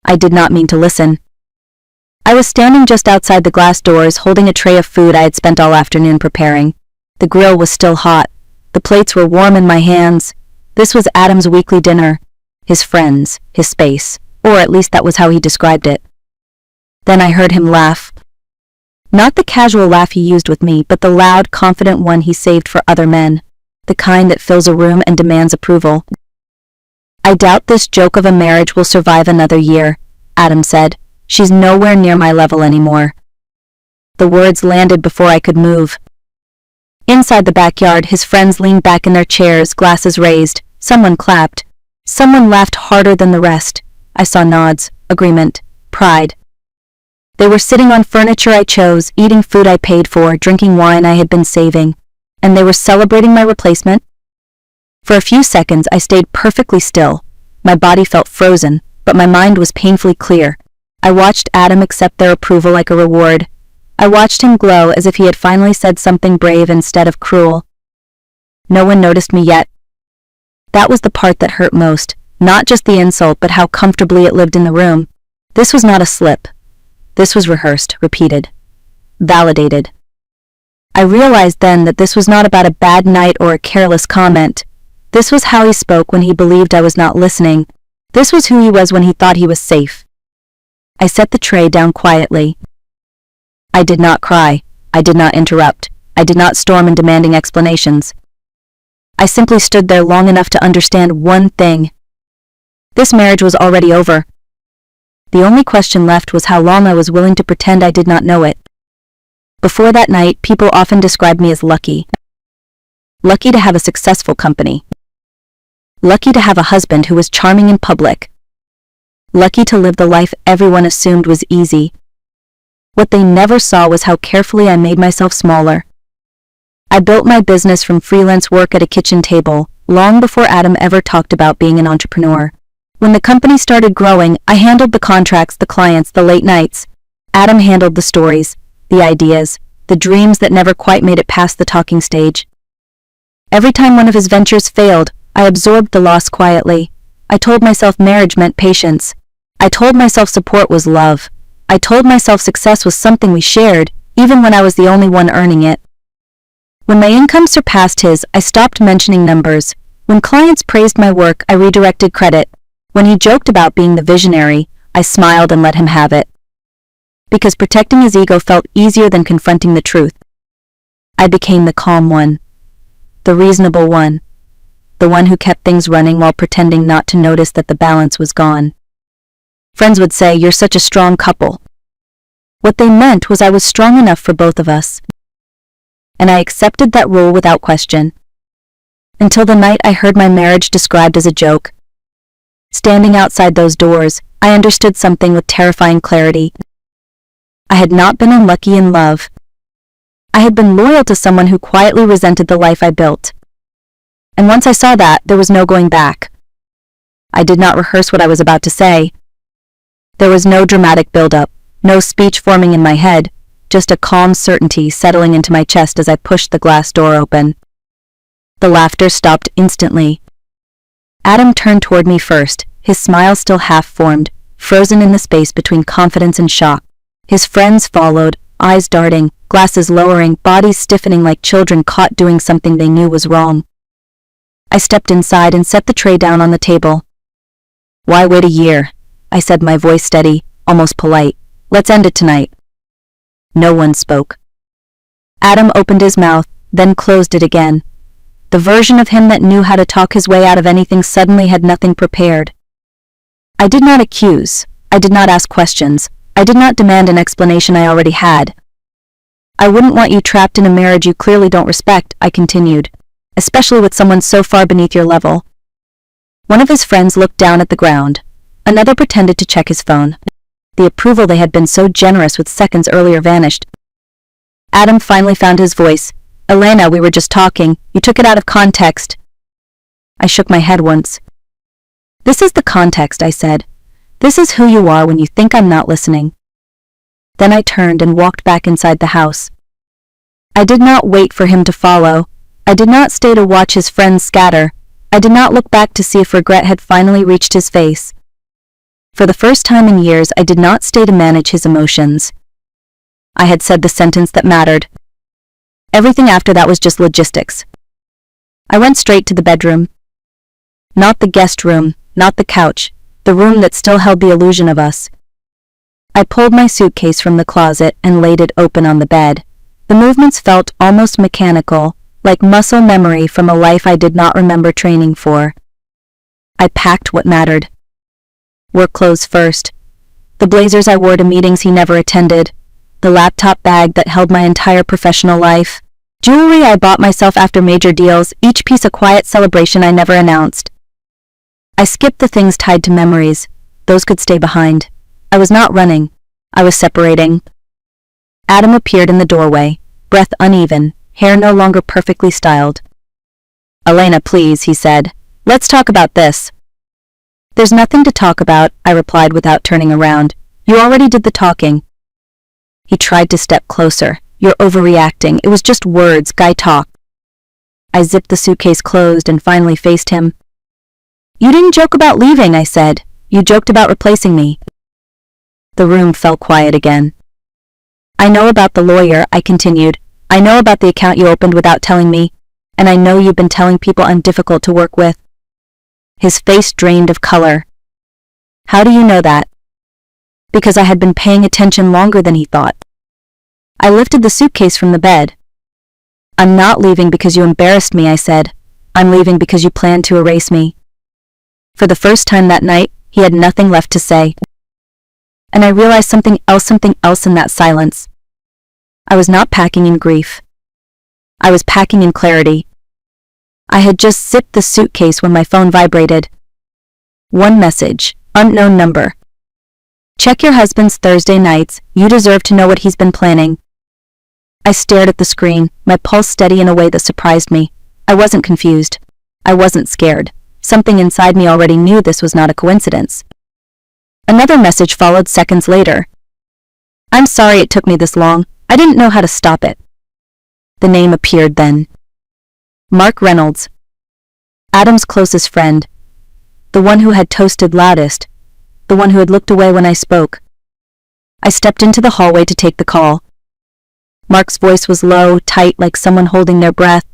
I did not mean to listen. I was standing just outside the glass doors holding a tray of food I had spent all afternoon preparing. The grill was still hot. The plates were warm in my hands. This was Adam's weekly dinner. His friends, his space, or at least that was how he described it. Then I heard him laugh. Not the casual laugh he used with me, but the loud, confident one he saved for other men. The kind that fills a room and demands approval. I doubt this joke of a marriage will survive another year, Adam said. She's nowhere near my level anymore. The words landed before I could move. Inside the backyard, his friends leaned back in their chairs, glasses raised. Someone clapped. Someone laughed harder than the rest. I saw nods, agreement, pride. They were sitting on furniture I chose, eating food I paid for, drinking wine I had been saving. And they were celebrating my replacement? For a few seconds, I stayed perfectly still. My body felt frozen, but my mind was painfully clear. I watched Adam accept their approval like a reward. I watched him glow as if he had finally said something brave instead of cruel. No one noticed me yet. That was the part that hurt most, not just the insult but how comfortably it lived in the room. This was not a slip. This was rehearsed, repeated, validated. I realized then that this was not about a bad night or a careless comment. This was how he spoke when he believed I was not listening. This was who he was when he thought he was safe. I set the tray down quietly. I did not cry. I did not interrupt. I did not storm in demanding explanations. I simply stood there long enough to understand one thing. This marriage was already over. The only question left was how long I was willing to pretend I did not know it. Before that night, people often described me as lucky. Lucky to have a successful company. Lucky to have a husband who was charming in public. Lucky to live the life everyone assumed was easy. What they never saw was how carefully I made myself smaller. I built my business from freelance work at a kitchen table, long before Adam ever talked about being an entrepreneur. When the company started growing, I handled the contracts, the clients, the late nights. Adam handled the stories, the ideas, the dreams that never quite made it past the talking stage. Every time one of his ventures failed, I absorbed the loss quietly. I told myself marriage meant patience. I told myself support was love. I told myself success was something we shared, even when I was the only one earning it. When my income surpassed his, I stopped mentioning numbers. When clients praised my work, I redirected credit. When he joked about being the visionary, I smiled and let him have it. Because protecting his ego felt easier than confronting the truth. I became the calm one. The reasonable one. The one who kept things running while pretending not to notice that the balance was gone. Friends would say, "You're such a strong couple." What they meant was I was strong enough for both of us. And I accepted that role without question. Until the night I heard my marriage described as a joke. Standing outside those doors, I understood something with terrifying clarity. I had not been unlucky in love. I had been loyal to someone who quietly resented the life I built. And once I saw that, there was no going back. I did not rehearse what I was about to say. There was no dramatic build-up, no speech forming in my head, just a calm certainty settling into my chest as I pushed the glass door open. The laughter stopped instantly. Adam turned toward me first, his smile still half-formed, frozen in the space between confidence and shock. His friends followed, eyes darting, glasses lowering, bodies stiffening like children caught doing something they knew was wrong. I stepped inside and set the tray down on the table. "Why wait a year?" I said, my voice steady, almost polite. "Let's end it tonight." No one spoke. Adam opened his mouth, then closed it again. The version of him that knew how to talk his way out of anything suddenly had nothing prepared. I did not accuse. I did not ask questions. I did not demand an explanation I already had. "I wouldn't want you trapped in a marriage you clearly don't respect," I continued, "especially with someone so far beneath your level." One of his friends looked down at the ground. Another pretended to check his phone. The approval they had been so generous with seconds earlier vanished. Adam finally found his voice. "Elena, we were just talking. You took it out of context." I shook my head once. "This is the context," I said. "This is who you are when you think I'm not listening." Then I turned and walked back inside the house. I did not wait for him to follow. I did not stay to watch his friends scatter. I did not look back to see if regret had finally reached his face. For the first time in years, I did not stay to manage his emotions. I had said the sentence that mattered. Everything after that was just logistics. I went straight to the bedroom. Not the guest room, not the couch, the room that still held the illusion of us. I pulled my suitcase from the closet and laid it open on the bed. The movements felt almost mechanical, like muscle memory from a life I did not remember training for. I packed what mattered. Work clothes first. The blazers I wore to meetings he never attended. The laptop bag that held my entire professional life. Jewelry I bought myself after major deals, each piece a quiet celebration I never announced. I skipped the things tied to memories. Those could stay behind. I was not running. I was separating. Adam appeared in the doorway, breath uneven, hair no longer perfectly styled. "Elena, please," he said. "Let's talk about this." "There's nothing to talk about," I replied without turning around. "You already did the talking." He tried to step closer. "You're overreacting. It was just words, guy talk." I zipped the suitcase closed and finally faced him. "You didn't joke about leaving," I said. "You joked about replacing me." The room fell quiet again. "I know about the lawyer," I continued. "I know about the account you opened without telling me, and I know you've been telling people I'm difficult to work with." His face drained of color. "How do you know that?" "Because I had been paying attention longer than he thought." I lifted the suitcase from the bed. "I'm not leaving because you embarrassed me," I said. "I'm leaving because you planned to erase me." For the first time that night, he had nothing left to say. And I realized something else in that silence. I was not packing in grief. I was packing in clarity. I had just zipped the suitcase when my phone vibrated. One message, unknown number. "Check your husband's Thursday nights. You deserve to know what he's been planning." I stared at the screen, my pulse steady in a way that surprised me. I wasn't confused. I wasn't scared. Something inside me already knew this was not a coincidence. Another message followed seconds later. "I'm sorry it took me this long. I didn't know how to stop it." The name appeared then. Mark Reynolds. Adam's closest friend. The one who had toasted loudest. The one who had looked away when I spoke. I stepped into the hallway to take the call. Mark's voice was low, tight, like someone holding their breath.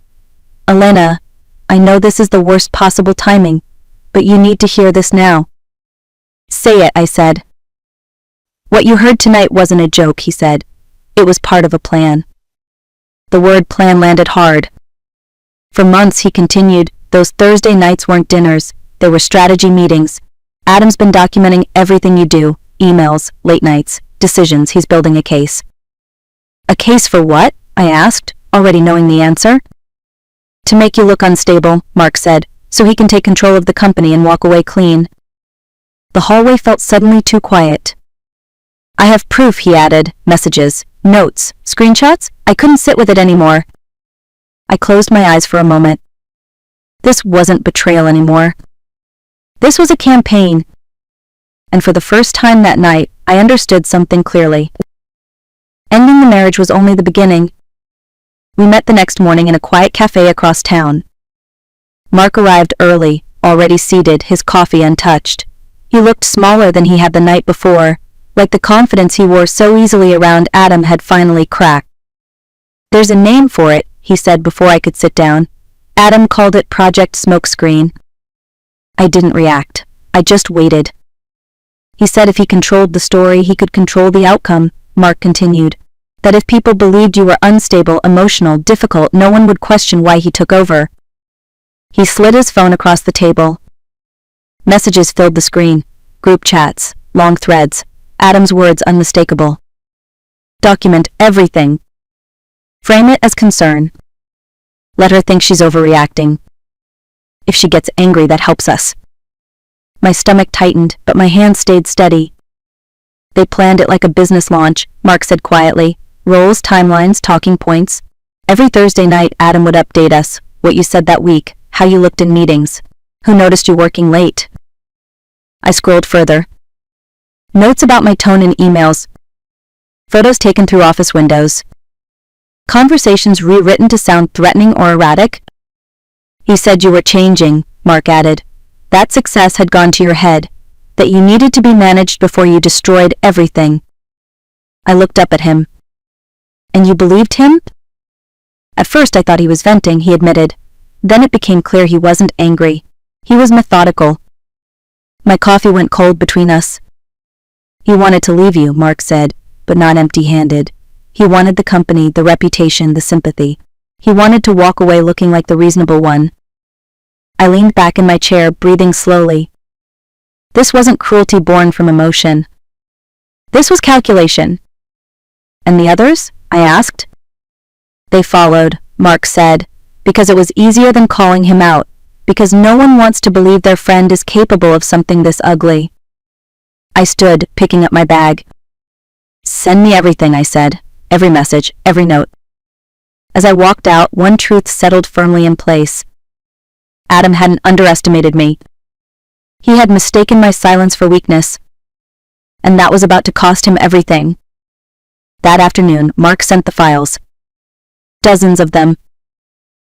"Elena, I know this is the worst possible timing, but you need to hear this now." "Say it," I said. "What you heard tonight wasn't a joke," he said. "It was part of a plan." The word plan landed hard. For months, he continued, those Thursday nights weren't dinners, they were strategy meetings. "Adam's been documenting everything you do, emails, late nights, decisions. He's building a case." "A case for what?" I asked, already knowing the answer. "To make you look unstable," Mark said, "so he can take control of the company and walk away clean." The hallway felt suddenly too quiet. "I have proof," he added, "messages, notes, screenshots. I couldn't sit with it anymore." I closed my eyes for a moment. This wasn't betrayal anymore. This was a campaign. And for the first time that night, I understood something clearly. Ending the marriage was only the beginning. We met the next morning in a quiet cafe across town. Mark arrived early, already seated, his coffee untouched. He looked smaller than he had the night before, like the confidence he wore so easily around Adam had finally cracked. "There's a name for it," he said before I could sit down. "Adam called it Project Smokescreen." I didn't react. I just waited. "He said if he controlled the story, he could control the outcome," Mark continued. "That if people believed you were unstable, emotional, difficult, no one would question why he took over." He slid his phone across the table. Messages filled the screen. Group chats, long threads, Adam's words unmistakable. "Document everything. Frame it as concern. Let her think she's overreacting. If she gets angry, that helps us." My stomach tightened, but my hands stayed steady. "They planned it like a business launch," Mark said quietly. "Roles, timelines, talking points. Every Thursday night, Adam would update us, what you said that week, how you looked in meetings, who noticed you working late." I scrolled further. Notes about my tone in emails. Photos taken through office windows. Conversations rewritten to sound threatening or erratic. "He said you were changing," Mark added. "That success had gone to your head. that you needed to be managed before you destroyed everything. I looked up at him. And you believed him? At first I thought he was venting, he admitted. Then it became clear he wasn't angry. He was methodical. My coffee went cold between us. He wanted to leave you, Mark said, but not empty-handed. He wanted the company, the reputation, the sympathy. He wanted to walk away looking like the reasonable one. I leaned back in my chair, breathing slowly. This wasn't cruelty born from emotion. This was calculation. And the others? I asked. They followed, Mark said, because it was easier than calling him out, because no one wants to believe their friend is capable of something this ugly. I stood, picking up my bag. Send me everything, I said. Every message, every note. As I walked out, one truth settled firmly in place. Adam hadn't underestimated me. He had mistaken my silence for weakness. And that was about to cost him everything. That afternoon, Mark sent the files. Dozens of them.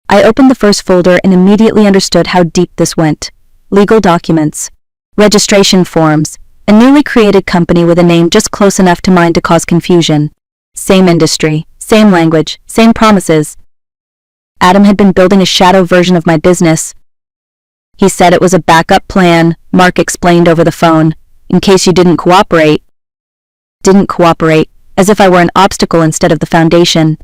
I opened the first folder and immediately understood how deep this went. Legal documents, registration forms, a newly created company with a name just close enough to mine to cause confusion. Same industry, same language, same promises. Adam had been building a shadow version of my business. He said it was a backup plan, Mark explained over the phone, in case you didn't cooperate. Didn't cooperate, as if I were an obstacle instead of the foundation.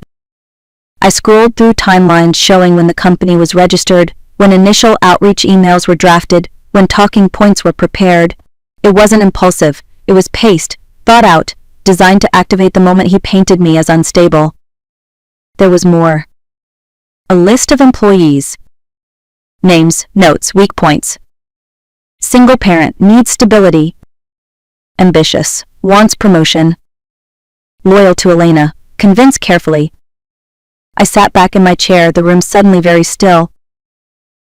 I scrolled through timelines showing when the company was registered, when initial outreach emails were drafted, when talking points were prepared. It wasn't impulsive, it was paced, thought out, designed to activate the moment he painted me as unstable. There was more. A list of employees. Names, notes, weak points. Single parent, needs stability. Ambitious, wants promotion. Loyal to Elena, convinced carefully. I sat back in my chair, the room suddenly very still.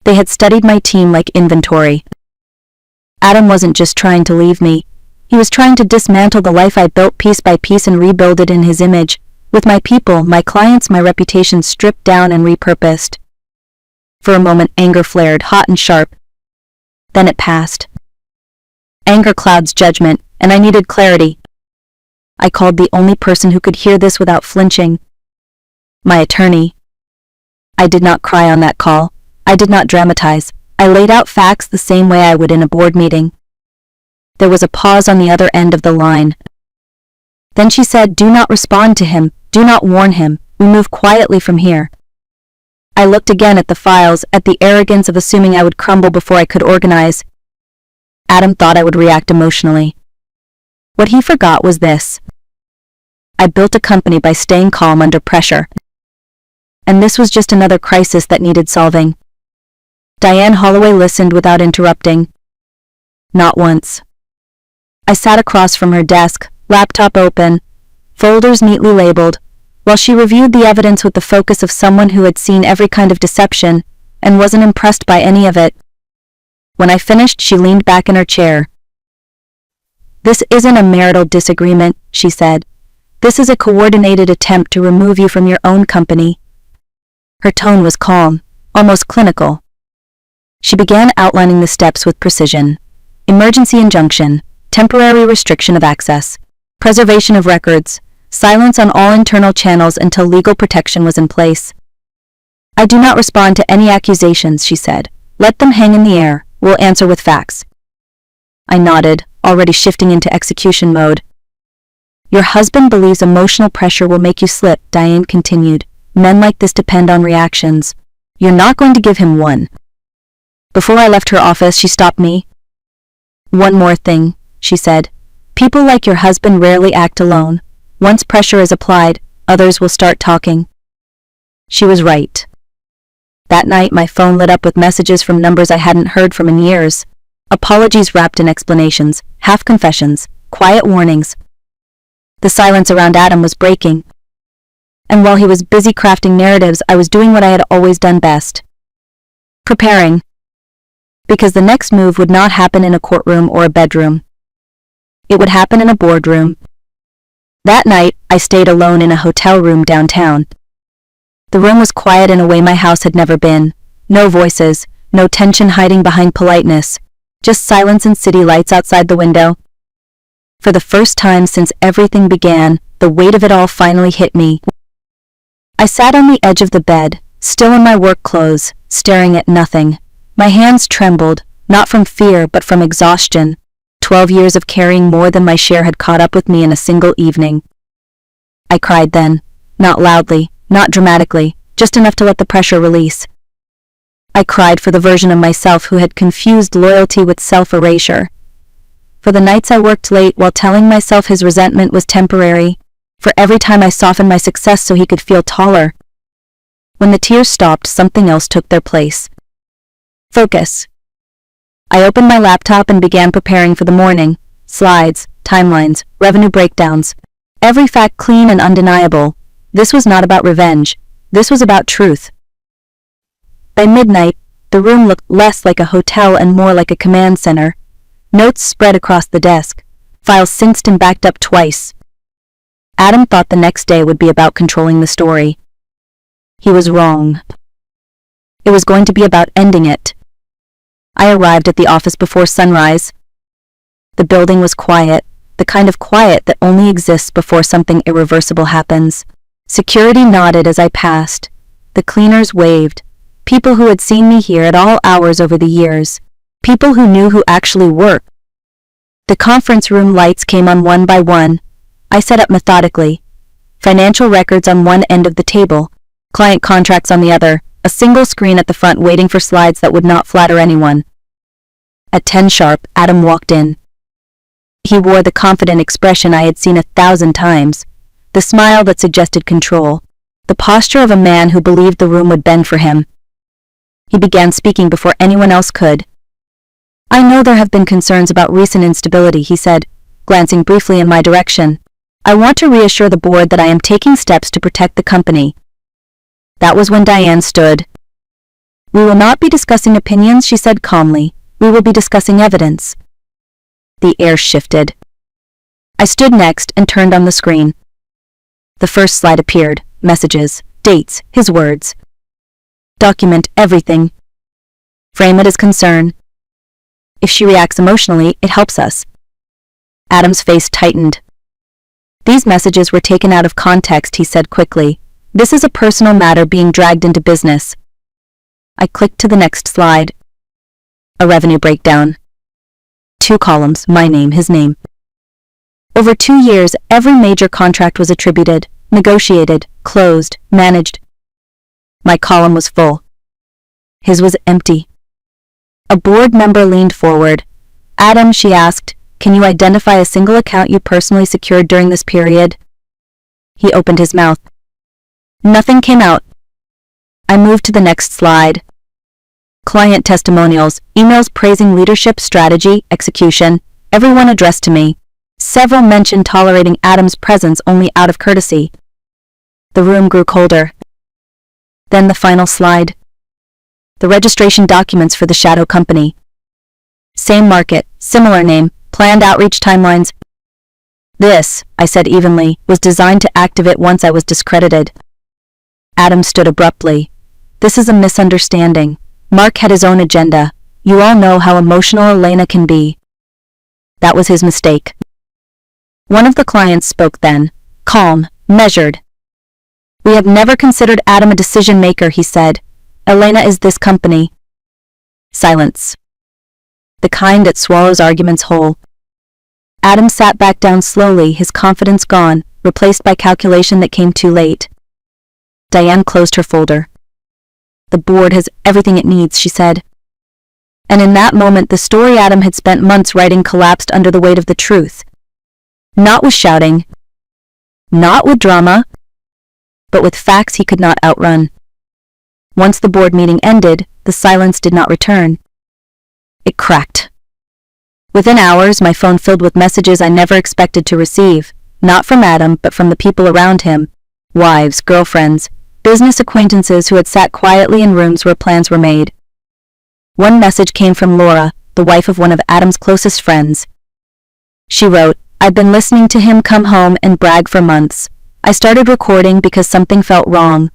They had studied my team like inventory. Adam wasn't just trying to leave me. He was trying to dismantle the life I built piece by piece and rebuild it in his image, with my people, my clients, my reputation stripped down and repurposed. For a moment, anger flared, hot and sharp. Then it passed. Anger clouds judgment, and I needed clarity. I called the only person who could hear this without flinching. My attorney. I did not cry on that call. I did not dramatize. I laid out facts the same way I would in a board meeting. There was a pause on the other end of the line. Then she said, "Do not respond to him. Do not warn him. We move quietly from here." I looked again at the files, at the arrogance of assuming I would crumble before I could organize. Adam thought I would react emotionally. What he forgot was this. I built a company by staying calm under pressure. And this was just another crisis that needed solving. Diane Holloway listened without interrupting. Not once. I sat across from her desk, laptop open, folders neatly labeled, while she reviewed the evidence with the focus of someone who had seen every kind of deception and wasn't impressed by any of it. When I finished, she leaned back in her chair. "This isn't a marital disagreement," she said. "This is a coordinated attempt to remove you from your own company." Her tone was calm, almost clinical. She began outlining the steps with precision. Emergency injunction, temporary restriction of access, preservation of records, silence on all internal channels until legal protection was in place. "I do not respond to any accusations," she said. "Let them hang in the air. We'll answer with facts." I nodded, already shifting into execution mode. "Your husband believes emotional pressure will make you slip," Diane continued. "Men like this depend on reactions. You're not going to give him one." Before I left her office, she stopped me. "One more thing," she said. "People like your husband rarely act alone. Once pressure is applied, others will start talking." She was right. That night, my phone lit up with messages from numbers I hadn't heard from in years. Apologies wrapped in explanations, half confessions, quiet warnings. The silence around Adam was breaking. And while he was busy crafting narratives, I was doing what I had always done best. Preparing. Because the next move would not happen in a courtroom or a bedroom. It would happen in a boardroom. That night, I stayed alone in a hotel room downtown. The room was quiet in a way my house had never been. No voices, no tension hiding behind politeness. just silence and city lights outside the window. For the first time since everything began, the weight of it all finally hit me. I sat on the edge of the bed, still in my work clothes, staring at nothing. My hands trembled, not from fear but from exhaustion. 12 years of carrying more than my share had caught up with me in a single evening. I cried then, not loudly, not dramatically, just enough to let the pressure release. I cried for the version of myself who had confused loyalty with self-erasure. For the nights I worked late while telling myself his resentment was temporary. For every time I softened my success so he could feel taller. When the tears stopped, something else took their place. Focus. I opened my laptop and began preparing for the morning. Slides, timelines, revenue breakdowns. Every fact clean and undeniable. This was not about revenge. This was about truth. By midnight, the room looked less like a hotel and more like a command center. Notes spread across the desk. Files synced and backed up twice. Adam thought the next day would be about controlling the story. He was wrong. It was going to be about ending it. I arrived at the office before sunrise. The building was quiet, the kind of quiet that only exists before something irreversible happens. Security nodded as I passed. The cleaners waved. People who had seen me here at all hours over the years. People who knew who actually worked. The conference room lights came on one by one. I set up methodically. Financial records on one end of the table, client contracts on the other, a single screen at the front waiting for slides that would not flatter anyone. At 10 sharp, Adam walked in. He wore the confident expression I had seen 1,000 times, the smile that suggested control, the posture of a man who believed the room would bend for him. He began speaking before anyone else could. "I know there have been concerns about recent instability," he said, glancing briefly in my direction. "I want to reassure the board that I am taking steps to protect the company." That was when Diane stood. "We will not be discussing opinions," she said calmly. "We will be discussing evidence." The air shifted. I stood next and turned on the screen. The first slide appeared. Messages, dates, his words. "Document everything. Frame it as concern. If she reacts emotionally, it helps us." Adam's face tightened. "These messages were taken out of context," he said quickly. "This is a personal matter being dragged into business." I clicked to the next slide. A revenue breakdown. 2 columns, my name, his name. Over 2 years, every major contract was attributed, negotiated, closed, managed. My column was full. His was empty. A board member leaned forward. "Adam," she asked, "can you identify a single account you personally secured during this period?" He opened his mouth. Nothing came out. I moved to the next slide. Client testimonials, emails praising leadership, strategy, execution, everyone addressed to me. Several mentioned tolerating Adam's presence only out of courtesy. The room grew colder. Then the final slide. The registration documents for the shadow company. Same market, similar name, planned outreach timelines. "This," I said evenly, "was designed to activate once I was discredited." Adam stood abruptly. "This is a misunderstanding. Mark had his own agenda. You all know how emotional Elena can be." That was his mistake. One of the clients spoke then, calm, measured. "We have never considered Adam a decision maker," he said. "Elena is this company." Silence. The kind that swallows arguments whole. Adam sat back down slowly, his confidence gone, replaced by calculation that came too late. Diane closed her folder. "The board has everything it needs," she said. And in that moment, the story Adam had spent months writing collapsed under the weight of the truth. Not with shouting, not with drama, but with facts he could not outrun. Once the board meeting ended, the silence did not return. It cracked. Within hours, my phone filled with messages I never expected to receive, not from Adam, but from the people around him, wives, girlfriends, business acquaintances who had sat quietly in rooms where plans were made. One message came from Laura, the wife of one of Adam's closest friends. She wrote, "I've been listening to him come home and brag for months. I started recording because something felt wrong."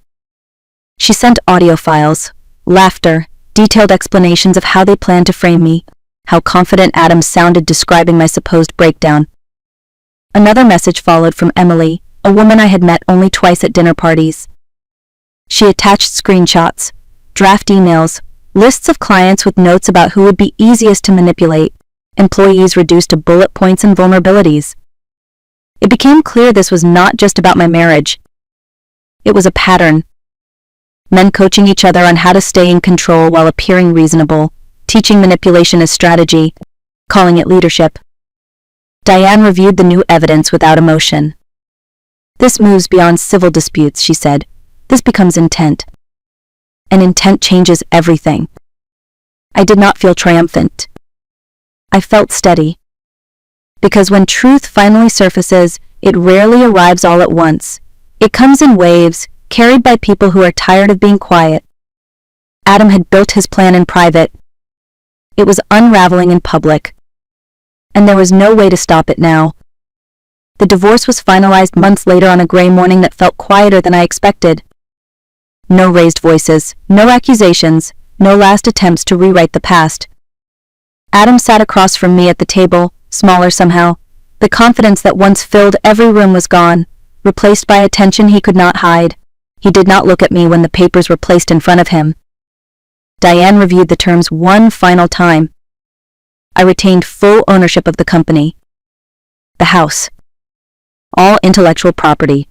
She sent audio files, laughter, detailed explanations of how they planned to frame me. How confident Adam sounded describing my supposed breakdown. Another message followed from Emily, a woman I had met only twice at dinner parties. She attached screenshots, draft emails, lists of clients with notes about who would be easiest to manipulate, employees reduced to bullet points and vulnerabilities. It became clear this was not just about my marriage. It was a pattern. Men coaching each other on how to stay in control while appearing reasonable, teaching manipulation as strategy, calling it leadership. Diane reviewed the new evidence without emotion. This moves beyond civil disputes, she said. This becomes intent. And intent changes everything. I did not feel triumphant. I felt steady. Because when truth finally surfaces, it rarely arrives all at once. It comes in waves, carried by people who are tired of being quiet. Adam had built his plan in private. It was unraveling in public. And there was no way to stop it now. The divorce was finalized months later on a gray morning that felt quieter than I expected. No raised voices, no accusations, no last attempts to rewrite the past. Adam sat across from me at the table, smaller somehow. The confidence that once filled every room was gone, replaced by a tension he could not hide. He did not look at me when the papers were placed in front of him. Diane reviewed the terms one final time. I retained full ownership of the company. The house. All intellectual property.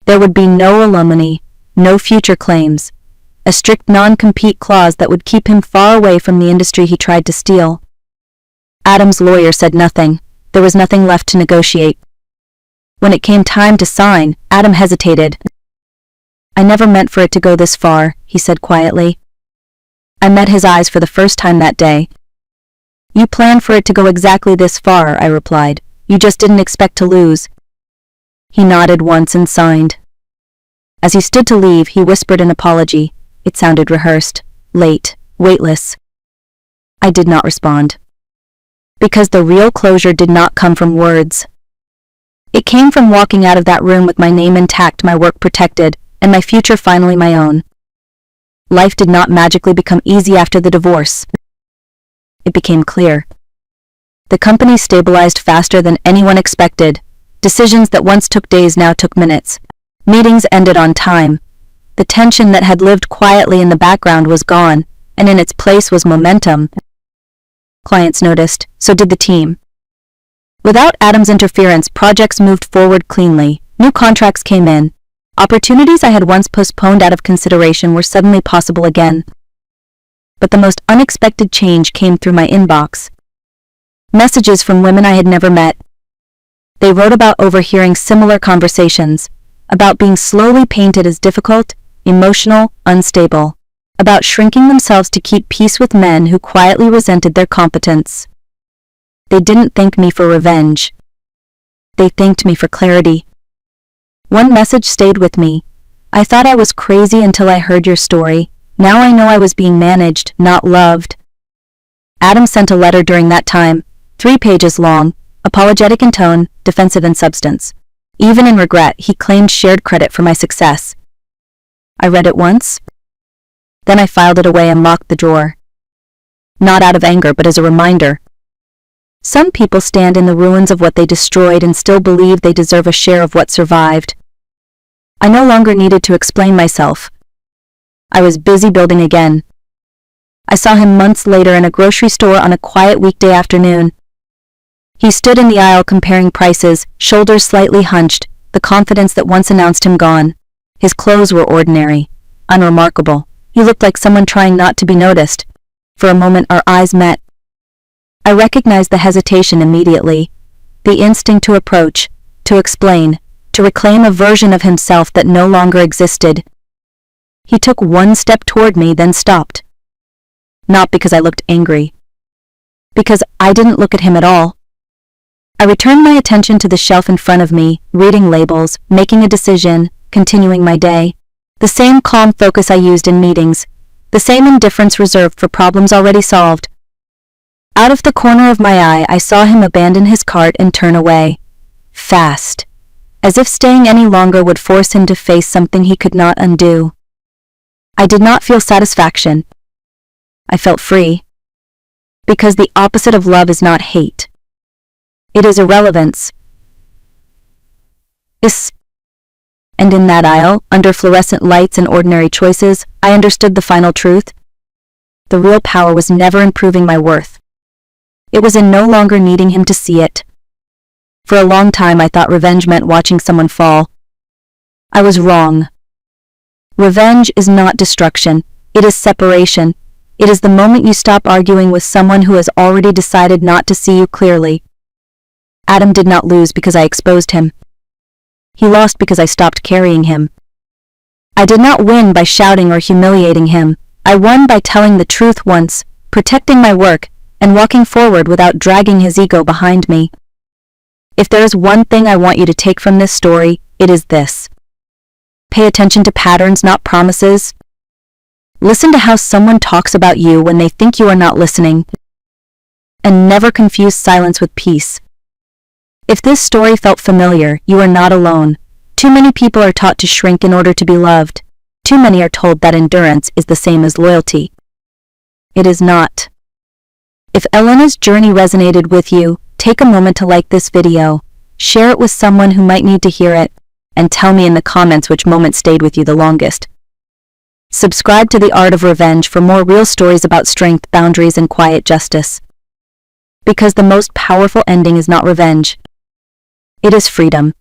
There would be no alimony, no future claims. A strict non-compete clause that would keep him far away from the industry he tried to steal. Adam's lawyer said nothing. There was nothing left to negotiate. When it came time to sign, Adam hesitated. I never meant for it to go this far, he said quietly. I met his eyes for the first time that day. You planned for it to go exactly this far, I replied. You just didn't expect to lose. He nodded once and signed. As he stood to leave, he whispered an apology. It sounded rehearsed, late, weightless. I did not respond. Because the real closure did not come from words. It came from walking out of that room with my name intact, my work protected, and my future finally my own. Life did not magically become easy after the divorce. It became clear. The company stabilized faster than anyone expected. Decisions that once took days now took minutes. Meetings ended on time. The tension that had lived quietly in the background was gone, and in its place was momentum. Clients noticed, so did the team. Without Adam's interference, projects moved forward cleanly. New contracts came in. Opportunities I had once postponed out of consideration were suddenly possible again. But the most unexpected change came through my inbox. Messages from women I had never met. They wrote about overhearing similar conversations, about being slowly painted as difficult, emotional, unstable, about shrinking themselves to keep peace with men who quietly resented their competence. They didn't thank me for revenge. They thanked me for clarity. One message stayed with me. I thought I was crazy until I heard your story. Now I know I was being managed, not loved. Adam sent a letter during that time, 3 pages long, apologetic in tone, defensive in substance. Even in regret, he claimed shared credit for my success. I read it once. Then I filed it away and locked the drawer. Not out of anger, but as a reminder. Some people stand in the ruins of what they destroyed and still believe they deserve a share of what survived. I no longer needed to explain myself. I was busy building again. I saw him months later in a grocery store on a quiet weekday afternoon. He stood in the aisle comparing prices, shoulders slightly hunched, the confidence that once announced him gone. His clothes were ordinary, unremarkable. He looked like someone trying not to be noticed. For a moment our eyes met. I recognized the hesitation immediately, the instinct to approach, to explain, to reclaim a version of himself that no longer existed. He took one step toward me, then stopped. Not because I looked angry. Because I didn't look at him at all. I returned my attention to the shelf in front of me, reading labels, making a decision, continuing my day. The same calm focus I used in meetings, the same indifference reserved for problems already solved. Out of the corner of my eye, I saw him abandon his cart and turn away. Fast. As if staying any longer would force him to face something he could not undo. I did not feel satisfaction. I felt free. Because the opposite of love is not hate. It is irrelevance. And in that aisle, under fluorescent lights and ordinary choices, I understood the final truth. The real power was never in proving my worth. It was in no longer needing him to see it. For a long time I thought revenge meant watching someone fall. I was wrong. Revenge is not destruction. It is separation. It is the moment you stop arguing with someone who has already decided not to see you clearly. Adam did not lose because I exposed him. He lost because I stopped carrying him. I did not win by shouting or humiliating him. I won by telling the truth once, protecting my work, and walking forward without dragging his ego behind me. If there is one thing I want you to take from this story, it is this. Pay attention to patterns, not promises. Listen to how someone talks about you when they think you are not listening. And never confuse silence with peace. If this story felt familiar, you are not alone. Too many people are taught to shrink in order to be loved. Too many are told that endurance is the same as loyalty. It is not. If Elena's journey resonated with you, take a moment to like this video, share it with someone who might need to hear it, and tell me in the comments which moment stayed with you the longest. Subscribe to The Art of Revenge for more real stories about strength, boundaries, and quiet justice. Because the most powerful ending is not revenge. It is freedom.